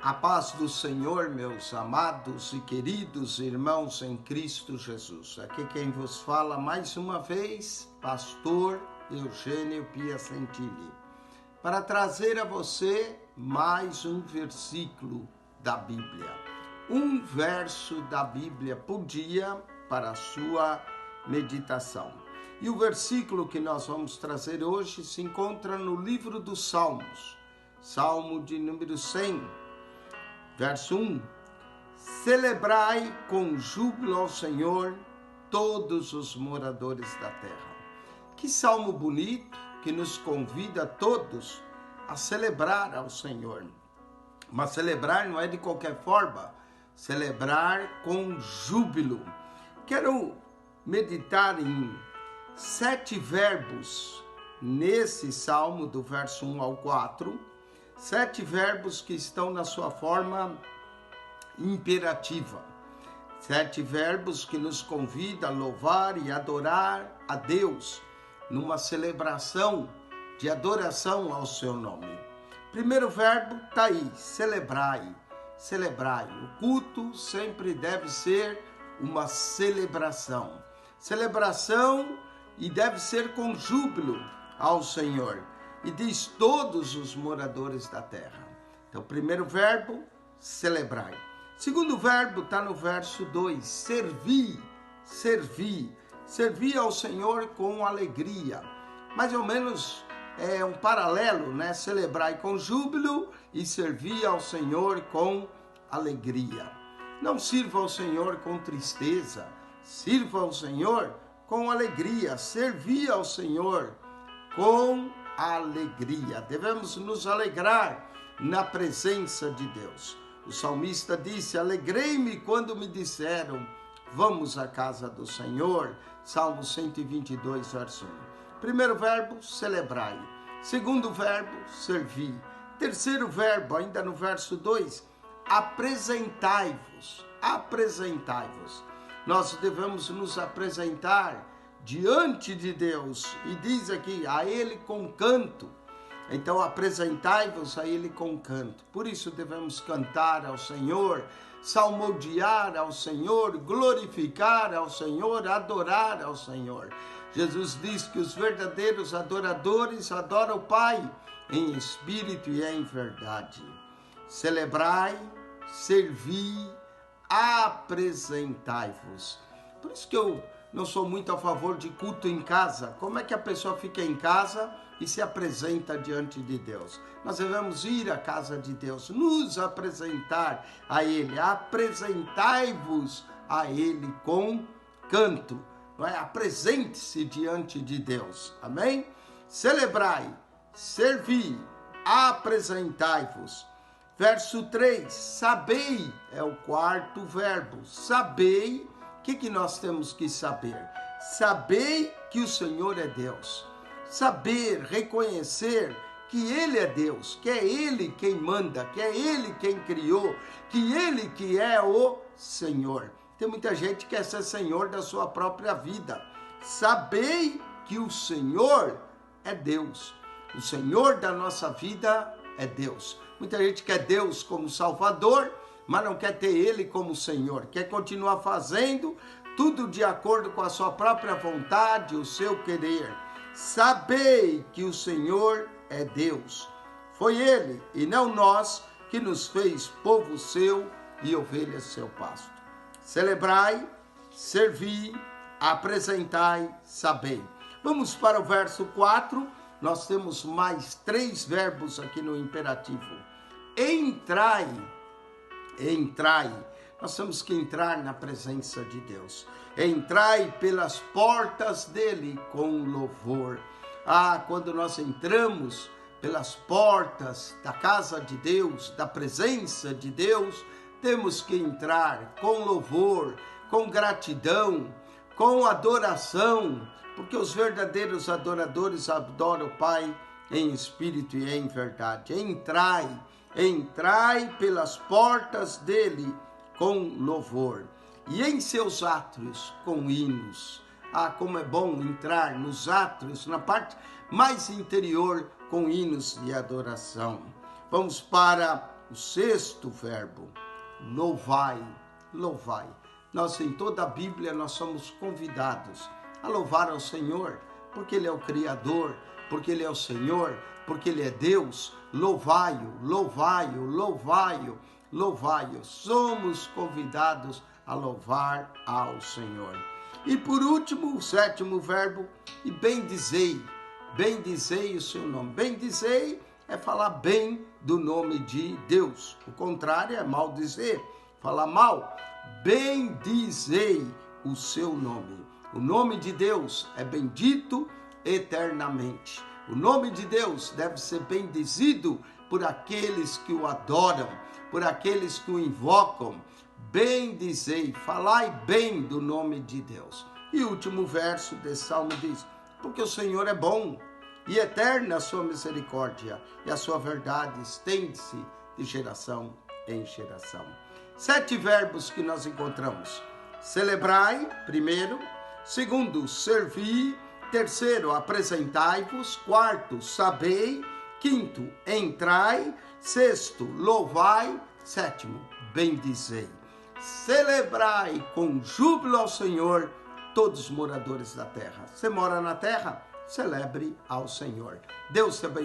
A paz do Senhor, meus amados e queridos irmãos em Cristo Jesus. Aqui quem vos fala mais uma vez, pastor Eugênio Piacentini, para trazer a você mais um versículo da Bíblia. Um verso da Bíblia por dia para a sua meditação. E o versículo que nós vamos trazer hoje se encontra no livro dos Salmos, Salmo de número 100. Verso 1, celebrai com júbilo ao Senhor todos os moradores da terra. Que salmo bonito que nos convida a todos a celebrar ao Senhor. Mas celebrar não é de qualquer forma, celebrar com júbilo. Quero meditar em 7 verbos nesse salmo do verso 1 ao 4, 7 verbos que estão na sua forma imperativa. 7 verbos que nos convidam a louvar e adorar a Deus numa celebração de adoração ao seu nome. Primeiro verbo está aí, celebrai, celebrai. O culto sempre deve ser uma celebração. Celebração e deve ser com júbilo ao Senhor. E diz todos os moradores da terra. Então, primeiro verbo, celebrai. Segundo verbo está no verso 2, servir, servir. Servir ao Senhor com alegria. Mais ou menos é um paralelo, né? Celebrai com júbilo e servir ao Senhor com alegria. Não sirva ao Senhor com tristeza. Sirva ao Senhor com alegria. Servir ao Senhor com alegria. Devemos nos alegrar na presença de Deus. O salmista disse, alegrei-me quando me disseram, vamos à casa do Senhor. Salmo 122, verso 1. Primeiro verbo, celebrai. Segundo verbo, servir. Terceiro verbo, ainda no verso 2, apresentai-vos. Apresentai-vos. Nós devemos nos apresentar diante de Deus, e diz aqui, a Ele com canto. Então apresentai-vos a Ele com canto. Por isso devemos cantar ao Senhor, salmodiar ao Senhor, glorificar ao Senhor, adorar ao Senhor. Jesus diz que os verdadeiros adoradores adoram o Pai em espírito e em verdade. Celebrai, servi, apresentai-vos. Por isso que eu não sou muito a favor de culto em casa. Como é que a pessoa fica em casa e se apresenta diante de Deus? Nós devemos ir à casa de Deus, nos apresentar a Ele. Apresentai-vos a Ele com canto. Não é? Apresente-se diante de Deus. Amém? Celebrai, servi, apresentai-vos. Verso 3, sabei, é o quarto verbo. Sabei. O que nós temos que saber? Saber que o Senhor é Deus. Saber, reconhecer que Ele é Deus, que é Ele quem manda, que é Ele quem criou, que Ele que é o Senhor. Tem muita gente que quer ser Senhor da sua própria vida. Sabei que o Senhor é Deus. O Senhor da nossa vida é Deus. Muita gente quer Deus como Salvador, mas não quer ter Ele como Senhor. Quer continuar fazendo tudo de acordo com a sua própria vontade, o seu querer. Sabei que o Senhor é Deus. Foi Ele, e não nós, que nos fez povo seu e ovelhas seu pasto. Celebrai, servi, apresentai, sabei. Vamos para o verso 4. Nós temos mais 3 verbos aqui no imperativo. Entrai. Entrai, nós temos que entrar na presença de Deus. Entrai pelas portas dele com louvor. Quando nós entramos pelas portas da casa de Deus, da presença de Deus, temos que entrar com louvor, com gratidão, com adoração, porque os verdadeiros adoradores adoram o Pai em espírito e em verdade. Entrai. Entrai pelas portas dele com louvor e em seus átrios com hinos. Como é bom entrar nos átrios, na parte mais interior, com hinos de adoração. Vamos para O sexto verbo, louvai, louvai. Nós em toda a Bíblia nós somos convidados a louvar ao Senhor, porque Ele é o Criador, porque Ele é o Senhor, porque Ele é Deus. Louvai-o, louvai-o, louvai-o, louvai-o. Somos convidados a louvar ao Senhor. E por último, o sétimo verbo, e bendizei o seu nome. Bendizei é falar bem do nome de Deus. O contrário é maldizer, falar mal. Bendizei o seu nome. O nome de Deus é bendito eternamente. O nome de Deus deve ser bendizido por aqueles que o adoram, por aqueles que o invocam. Bendizei, falai bem do nome de Deus. E o último verso desse salmo diz: porque o Senhor é bom e eterna a sua misericórdia, e a sua verdade estende-se de geração em geração. 7 verbos que nós encontramos: celebrai, primeiro; segundo, servi; terceiro, apresentai-vos; quarto, sabei; quinto, entrai; sexto, louvai; sétimo, bendizei. Celebrai com júbilo ao Senhor todos os moradores da terra. Você mora na terra? Celebre ao Senhor. Deus te abençoe.